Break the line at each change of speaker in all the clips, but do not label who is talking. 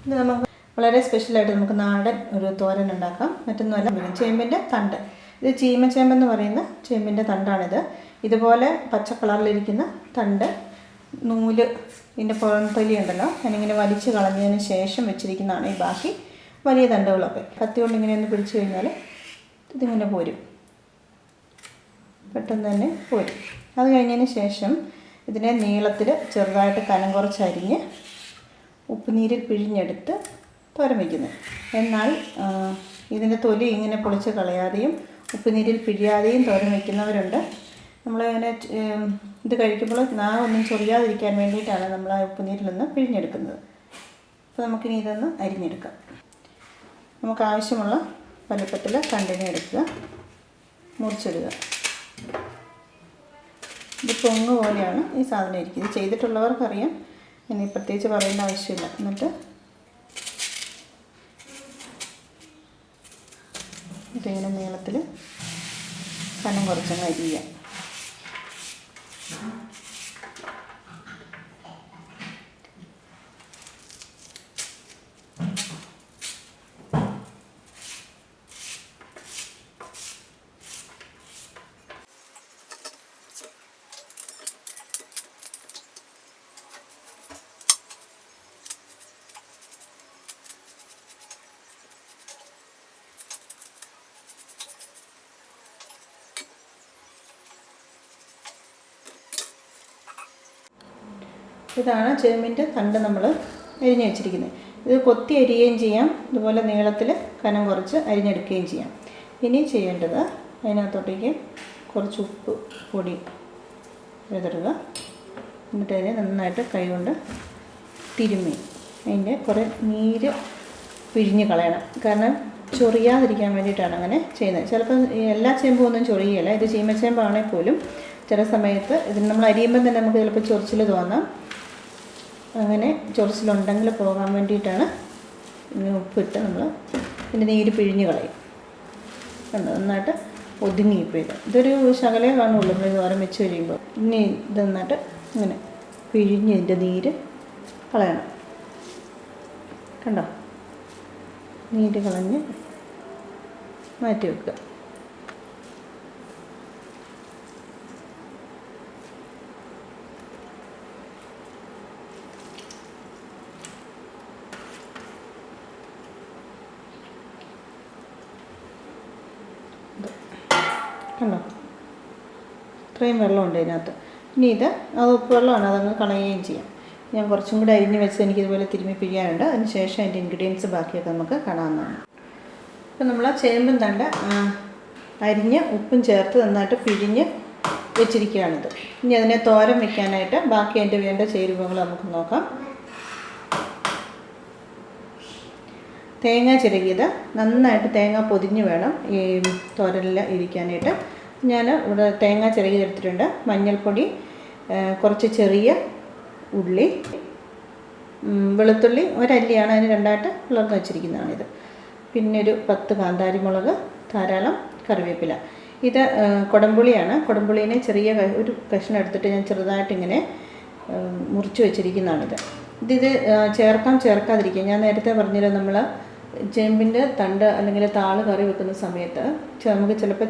ഇത് നമുക്ക് വളരെ സ്പെഷ്യലായിട്ട് നമുക്ക് നാടൻ ഒരു തോരൻ ഉണ്ടാക്കാം. മറ്റൊന്നുമല്ല, ചേമ്പിൻ്റെ തണ്ട്. ഇത് ചീമച്ചേമ്പെന്ന് പറയുന്ന ചേമ്പിൻ്റെ തണ്ടാണിത്. ഇതുപോലെ പച്ച കളറിലിരിക്കുന്ന തണ്ട് നൂല് ഇതിൻ്റെ പുറംതൊലി ഉണ്ടല്ലോ, ഞാനിങ്ങനെ വലിച്ച് കളഞ്ഞതിന് ശേഷം വെച്ചിരിക്കുന്നതാണ് ഈ ബാക്കി വലിയ തണ്ടുകളൊക്കെ. കത്തി കൊണ്ട് ഇങ്ങനെ ഒന്ന് പിടിച്ചു കഴിഞ്ഞാൽ ഇതിങ്ങനെ പോരും, പെട്ടെന്ന് തന്നെ പോരും. അത് കഴിഞ്ഞതിന് ശേഷം ഇതിനെ നീളത്തിൽ ചെറുതായിട്ട് കനം കുറച്ച് അരിഞ്ഞ് ഉപ്പുനീരിൽ പിഴിഞ്ഞെടുത്ത് തോരൻ വയ്ക്കുന്നത്. എന്നാൽ ഇതിൻ്റെ തൊലി ഇങ്ങനെ പൊളിച്ച് കളയാതെയും ഉപ്പുനീരിൽ പിഴിയാതെയും തോരൻ വയ്ക്കുന്നവരുണ്ട്. നമ്മളിങ്ങനെ ഇത് കഴിക്കുമ്പോൾ നാവൊന്നും ചൊറിയാതിരിക്കാൻ വേണ്ടിയിട്ടാണ് നമ്മൾ ആ ഉപ്പുനീരിലൊന്ന് പിഴിഞ്ഞെടുക്കുന്നത്. അപ്പോൾ നമുക്കിനി ഇതൊന്ന് അരിഞ്ഞെടുക്കാം. നമുക്ക് ആവശ്യമുള്ള വലുപ്പത്തിൽ തണ്ടിനെ എടുക്കുക, മുറിച്ചിടുക. ഇത് പൊങ്ങ് പോലെയാണ് ഈ സാധനം ഇരിക്കുന്നത്. ഇത് ചെയ്തിട്ടുള്ളവർക്കറിയാം, ഇനി പ്രത്യേകിച്ച് പറയേണ്ട ആവശ്യമില്ല. എന്നിട്ട് ഇതിങ്ങനെ നീളത്തിൽ കനം കുറച്ചങ്ങ് അരിയുക. ഇതാണ് ചേമ്പിൻ്റെ തണ്ട് നമ്മൾ അരിഞ്ഞ് വെച്ചിരിക്കുന്നത്. ഇത് കൊത്തി അരിയുകയും ചെയ്യാം, ഇതുപോലെ നീളത്തിൽ കനം കുറച്ച് അരിഞ്ഞെടുക്കുകയും ചെയ്യാം. ഇനി ചെയ്യേണ്ടത് അതിനകത്തോട്ടേക്ക് കുറച്ച് ഉപ്പ് പൊടി വിതറുക. എന്നിട്ട് അതിനെ നന്നായിട്ട് കൈകൊണ്ട് തിരുമ്മി അതിൻ്റെ കുറേ നീര് പിഴിഞ്ഞ് കളയണം. കാരണം ചൊറിയാതിരിക്കാൻ വേണ്ടിയിട്ടാണ് അങ്ങനെ ചെയ്യുന്നത്. ചിലപ്പോൾ എല്ലാ ചേമ്പും ഒന്നും ചൊറിയല്ല. ഇത് ചീമച്ചേമ്പാണെങ്കിൽ പോലും ചില സമയത്ത് ഇതിന് നമ്മൾ അരിയുമ്പോൾ തന്നെ നമുക്ക് ചിലപ്പോൾ ചൊറിച്ചിൽ തോന്നാം. അങ്ങനെ ചൊറിച്ചിലുണ്ടെങ്കിൽ പോകാൻ വേണ്ടിയിട്ടാണ് ഇങ്ങനെ ഉപ്പിട്ട് നമ്മൾ ഇതിൻ്റെ നീര് പിഴിഞ്ഞ് കളയും. നന്നായിട്ട് ഒതുങ്ങി ഇപ്പോൾ ഇതൊരു ശകലേ കാണുള്ളൂ നമ്മൾ തോരൻ വെച്ച് കഴിയുമ്പോൾ. ഇനി ഇത് നന്നായിട്ട് ഇങ്ങനെ പിഴിഞ്ഞ് ഇതിൻ്റെ നീര് കളയണം. കണ്ടോ, നീര് കളഞ്ഞ് മാറ്റി വെക്കുക. കണ്ടോ, ഇത്രയും വെള്ളമുണ്ട് ഇതിനകത്ത്. ഇനി അത് ഉപ്പ് വെള്ളമാണ്, അതങ്ങ് കളയുകയും ചെയ്യാം. ഞാൻ കുറച്ചും കൂടി അരിഞ്ഞ് വെച്ച് എനിക്കിതുപോലെ തിരുമ്മി പിഴിയാനുണ്ട്. അതിന് ശേഷം അതിൻ്റെ ഇൻഗ്രീഡിയൻസ് ബാക്കിയൊക്കെ നമുക്ക് കാണാവുന്നതാണ്. അപ്പോൾ നമ്മൾ ആ ചേമ്പും തണ്ട് അരിഞ്ഞ് ഉപ്പും ചേർത്ത് നന്നായിട്ട് പിഴിഞ്ഞ് വെച്ചിരിക്കുകയാണിത്. ഇനി അതിനെ തോരൻ വയ്ക്കാനായിട്ട് ബാക്കി അതിൻ്റെ വേണ്ട ചേരുവകൾ നമുക്ക് നോക്കാം. തേങ്ങ ചിരകിയത്, നന്നായിട്ട് തേങ്ങ പൊതിഞ്ഞ് വേണം ഈ തോരനിൽ ഇരിക്കാനായിട്ട്. ഞാൻ ഇവിടെ തേങ്ങ ചിരകി എടുത്തിട്ടുണ്ട്. മഞ്ഞൾപ്പൊടി, കുറച്ച് ചെറിയ ഉള്ളി, വെളുത്തുള്ളി ഒരല്ലിയാണ്, അതിന് രണ്ടായിട്ട് പിളർന്ന് വെച്ചിരിക്കുന്നതാണിത്. പിന്നെ ഒരു 10 കാന്താരി മുളക്, ധാരാളം കറിവേപ്പില. ഇത് കുടംപുളിയാണ്. കുടംപുളീനെ ചെറിയ ഒരു കഷ്ണം എടുത്തിട്ട് ഞാൻ ചെറുതായിട്ടിങ്ങനെ മുറിച്ച് വെച്ചിരിക്കുന്നതാണിത്. ഇത് ചേർക്കാതിരിക്കുക. ഞാൻ നേരത്തെ പറഞ്ഞല്ലോ, നമ്മൾ ചേമ്പിൻ്റെ തണ്ട് അല്ലെങ്കിൽ താള് കറി വെക്കുന്ന സമയത്ത് നമുക്ക് ചിലപ്പോൾ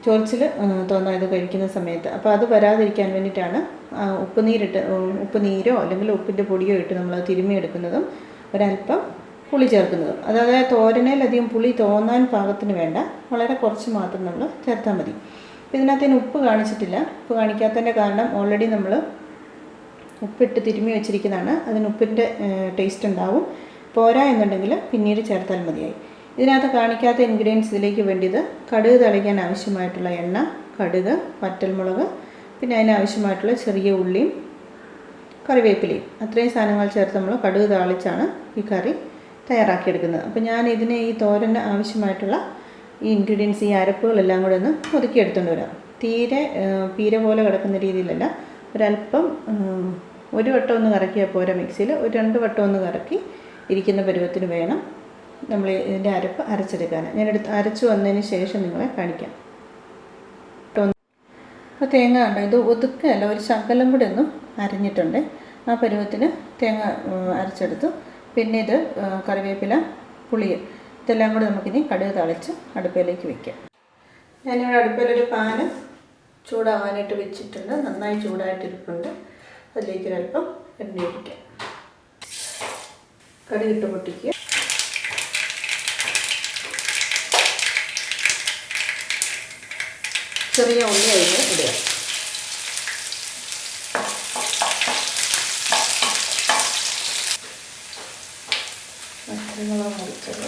ചൊറിച്ചിൽ തോന്നാം ഇത് കഴിക്കുന്ന സമയത്ത്. അപ്പോൾ അത് വരാതിരിക്കാൻ വേണ്ടിയിട്ടാണ് ഉപ്പുനീരോ അല്ലെങ്കിൽ ഉപ്പിൻ്റെ പൊടിയോ ഇട്ട് നമ്മൾ തിരുമ്മിയെടുക്കുന്നതും ഒരല്പം പുളി ചേർക്കുന്നതും. അതായത് തോരനയിലധികം പുളി തോന്നാൻ പാകത്തിന് വേണ്ട, വളരെ കുറച്ച് മാത്രം നമ്മൾ ചേർത്താൽ മതി. അപ്പോൾ ഇതിനകത്ത് ഉപ്പ് കാണിച്ചിട്ടില്ല. ഉപ്പ് കാണിക്കാത്തതിൻ്റെ കാരണം ഓൾറെഡി നമ്മൾ ഉപ്പിട്ട് തിരുമ്മി വെച്ചിരിക്കുന്നതാണ്. അതിന് ഉപ്പിൻ്റെ ടേസ്റ്റ് ഉണ്ടാവും. പോരാ എന്നുണ്ടെങ്കിൽ പിന്നീട് ചേർത്താൽ മതിയായി. ഇതിനകത്ത് കാണിക്കാത്ത ഇൻഗ്രീഡിയൻസ് ഇതിലേക്ക് വേണ്ടിയത് കടുക് തളിക്കാൻ ആവശ്യമായിട്ടുള്ള എണ്ണ, കടുക്, വറ്റൽമുളക്, പിന്നെ അതിനാവശ്യമായിട്ടുള്ള ചെറിയ ഉള്ളിയും കറിവേപ്പിലയും. അത്രയും സാധനങ്ങൾ ചേർത്ത് നമ്മൾ കടുക് താളിച്ചാണ് ഈ കറി തയ്യാറാക്കിയെടുക്കുന്നത്. അപ്പോൾ ഞാൻ ഇതിന് ഈ തോരന് ആവശ്യമായിട്ടുള്ള ഈ ഇൻഗ്രീഡിയൻസ്, ഈ അരപ്പുകളെല്ലാം കൂടെ ഒന്ന് ഒതുക്കിയെടുത്തുകൊണ്ട് വരാം. തീരെ പീര പോലെ കിടക്കുന്ന രീതിയിലല്ല, ഒരല്പം ഒരു വട്ടം ഒന്ന് കറക്കിയാൽ പോരാ. മിക്സിയിൽ ഒരു 2 വട്ടം ഒന്ന് കറക്കി ഇരിക്കുന്ന പരുവത്തിന് വേണം നമ്മൾ ഇതിൻ്റെ അരപ്പ് അരച്ചെടുക്കാൻ. അരച്ചു വന്നതിന് ശേഷം നിങ്ങളെ കാണിക്കാം. അപ്പോൾ തേങ്ങ കണ്ടോ, ഇത് ഒതുക്കല്ല, ഒരു ശകലം കൂടെ ഒന്നും അരിഞ്ഞിട്ടുണ്ട്. ആ പരുവത്തിന് തേങ്ങ അരച്ചെടുത്തു. പിന്നെ ഇത് കറിവേപ്പില, പുളി, ഇതെല്ലാം കൂടി നമുക്കിനി കടുക് തളിച്ച് അടുപ്പിലേക്ക് വയ്ക്കാം. ഞാനിവിടെ അടുപ്പിലൊരു പാന് ചൂടാവാനായിട്ട് വെച്ചിട്ടുണ്ട്. നന്നായി ചൂടായിട്ടിരിപ്പുണ്ട്. അതിലേക്ക് ഒരല്പം എണ്ണ ഒഴിക്കാം. കടുകിട്ട് പൊട്ടിക്കുക. ചെറിയ ഉള്ളി അതിന് ഇടുക. പച്ചമുളക് മുറിച്ചത്,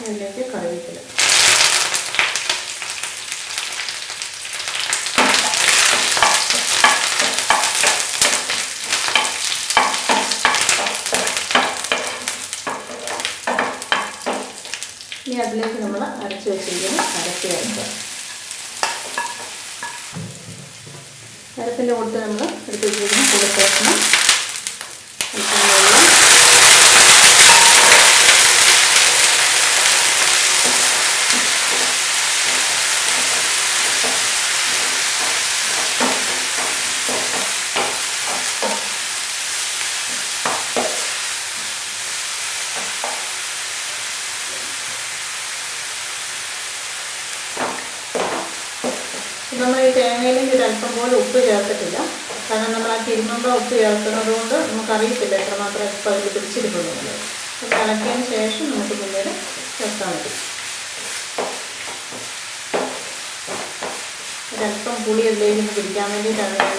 ഇതിലേക്ക് കറിവേപ്പില, ഇനി അതിലേക്ക് നമ്മൾ അരച്ച് വെച്ചിരിക്കുന്ന അരപ്പ് ചേർക്കുക. അരപ്പിൻ്റെ കൊടുത്ത് നമ്മൾ എടുത്ത് വെച്ചിരിക്കുന്ന പുളിക്കഷ്ണം, നമ്മൾ ഈ തേങ്ങയിലേക്ക് ഒരല്പം പോലും ഉപ്പ് ചേർത്തിട്ടില്ല. കാരണം നമ്മൾ ആ തിരുമ്മുമ്പോൾ ഉപ്പ് ചേർക്കുന്നത് കൊണ്ട് നമുക്കറിയത്തില്ല എത്രമാത്രം ഉപ്പ് അതിൽ പിടിച്ചിരിക്കുന്നുണ്ട്. അത് ഇളക്കിയതിന് ശേഷം നമുക്ക് പിന്നീട് ചേർത്താൽ മതി. ഒരല്പം പുളി എന്തെങ്കിലും പിടിക്കാൻ വേണ്ടിയിട്ടാണ് ഞാൻ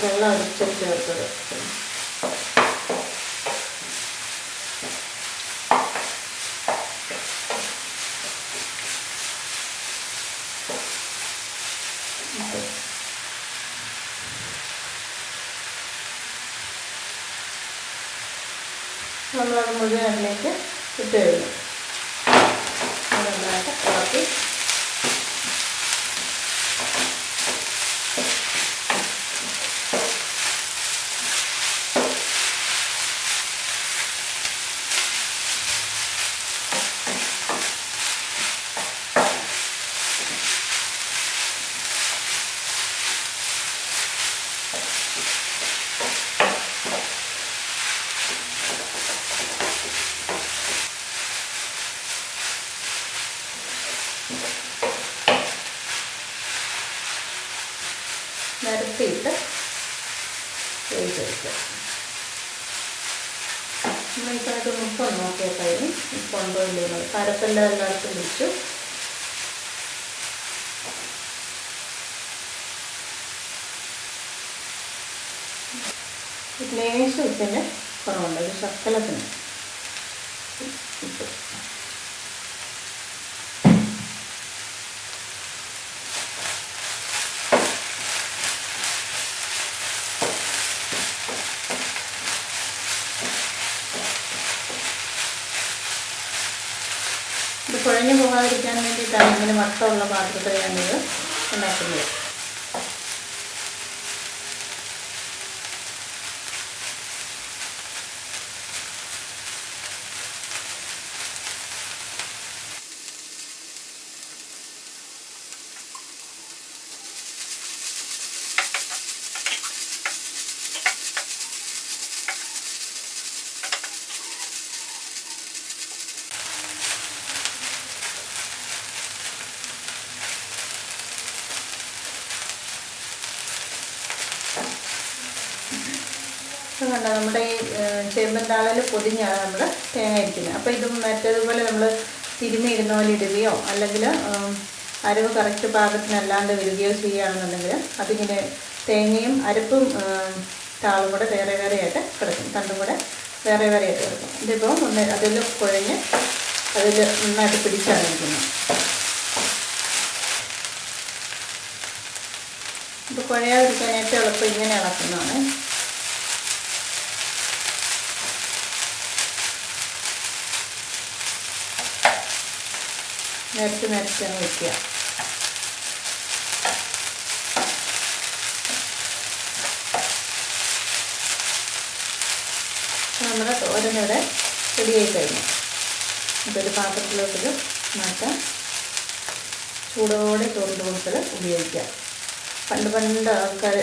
വെള്ളം ഒഴിച്ച് ചേർത്തത്. നമ്മളത് മുഴുവൻ അതിലേക്ക് ഇട്ട് കഴിഞ്ഞു. നന്നായിട്ട് ഇളക്കി നിരത്തിയിട്ട് വേവിച്ചെടുക്കുക. നമ്മളിപ്പോൾ അത് മുപ്പം നോക്കിയപ്പോൾ ഉപ്പുണ്ടോ ഇല്ലെന്ന് കരപ്പെല്ലാം എല്ലായിടത്തും പിടിച്ചു. ലേശം ഉപ്പിൻ്റെ കുറവുണ്ട്. ഒരു ശക്കലത്തിന് ഉപ്പ്. ഇത് കുഴഞ്ഞു പോകാതിരിക്കാൻ വേണ്ടിയിട്ടാണ് ഇങ്ങനെ വട്ടമുള്ള പാത്രത്തിൽ ഞാനിത് ഉണ്ടാക്കുന്നത്. കണ്ട നമ്മുടെ ഈ ചേമ്പൻ താളിൽ പൊതിഞ്ഞാണ് നമ്മൾ തേങ്ങ ഇരിക്കുന്നത്. അപ്പോൾ ഇതും മറ്റേതുപോലെ നമ്മൾ തിരുമ്മിയിടുന്ന പോലെ ഇടുകയോ അല്ലെങ്കിൽ അരവ് കറക്റ്റ് പാകത്തിനല്ലാണ്ട് വരികയോ ചെയ്യുകയാണെന്നുണ്ടെങ്കിൽ അതിങ്ങനെ തേങ്ങയും അരപ്പും താളും കൂടെ വേറെ വേറെ ആയിട്ട് കിടക്കും. തണ്ടും കൂടെ വേറെ വേറെ ആയിട്ട് കിടക്കും. ഇതിപ്പോൾ ഒന്ന് അതിൽ കുഴഞ്ഞ് അതിൽ നന്നായിട്ട് പിടിച്ചാണ് ഇരിക്കുന്നത്. ഇപ്പോൾ കുഴയാതിരിക്കാനായിട്ട് എളുപ്പം ഇങ്ങനെ ഇളക്കുന്നതാണ്. നിരത്തി നിരത്തി അങ്ങ് വയ്ക്കുക. നമ്മുടെ തോരനിവിടെ റെഡിയായി കഴിഞ്ഞു. ഇതൊരു പാത്രത്തിലോട്ട് മാറ്റാം. ചൂടോടെ ചോറിൻ്റെ കൂട്ടത്തിൽ ഉപയോഗിക്കാം. പണ്ട് ആൾക്കാർ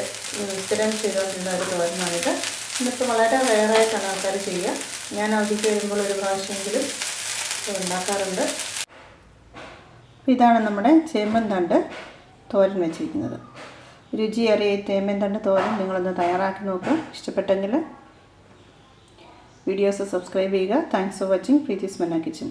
സ്ഥിരം ചെയ്തുകൊണ്ടിരുന്ന ഒരു തോരനാണിത്. ഇന്നിപ്പോൾ വളരെ റെയറായിട്ടാണ് ആൾക്കാർ ചെയ്യുക. ഞാൻ അവധിക്ക് വരുമ്പോൾ ഒരു പ്രാവശ്യമെങ്കിലും ഉണ്ടാക്കാറുണ്ട്. ഇതാണ് നമ്മുടെ ചേമ്പൻ തണ്ട് തോരൻ വെച്ചിരിക്കുന്നത്. രുചിയേറിയ ചേമ്പൻ തണ്ട് തോരൻ നിങ്ങളൊന്ന് തയ്യാറാക്കി നോക്കുക. ഇഷ്ടപ്പെട്ടെങ്കിൽ വീഡിയോസ് സബ്സ്ക്രൈബ് ചെയ്യുക. താങ്ക്സ് ഫോർ വാച്ചിങ് പ്രീതീസ് മന്ന കിച്ചൻ.